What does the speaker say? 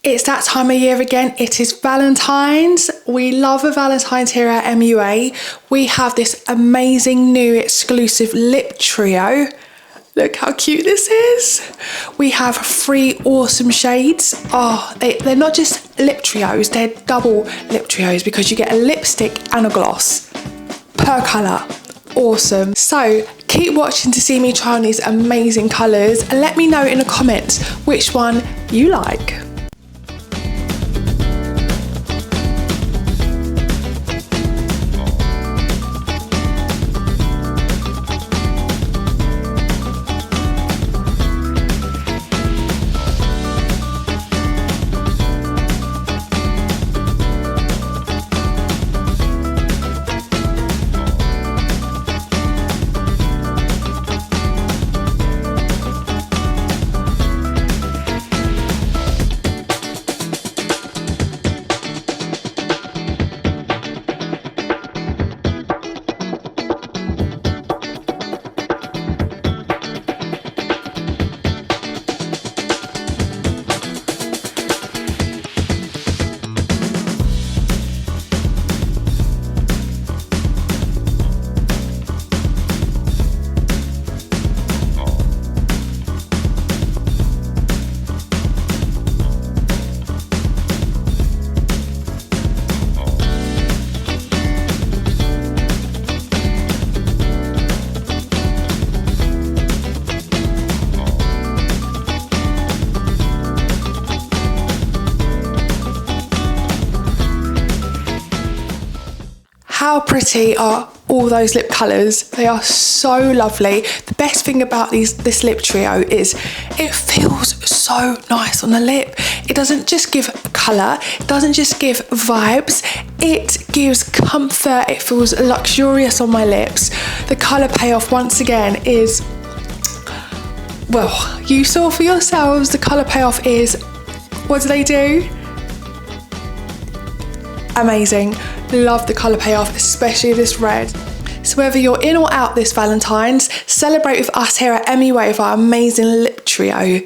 It's that time of year again. It is Valentine's. We love a Valentine's here at MUA. We have this amazing new exclusive lip trio. Look how cute this is. We have 3 awesome shades. Oh, they're not just lip trios, they're double lip trios because you get a lipstick and a gloss per colour. Awesome. So keep watching to see me try on these amazing colours and let me know in the comments which one you like. How pretty are all those lip colours? They are so lovely. The best thing about this lip trio is it feels so nice on the lip. It doesn't just give colour, it doesn't just give vibes, it gives comfort, it feels luxurious on my lips. The colour payoff once again is, well, you saw for yourselves, the colour payoff is, what do they do? Amazing. Love the colour payoff, especially this red. So whether you're in or out this Valentine's, celebrate with us here at MUA with our amazing lip trio.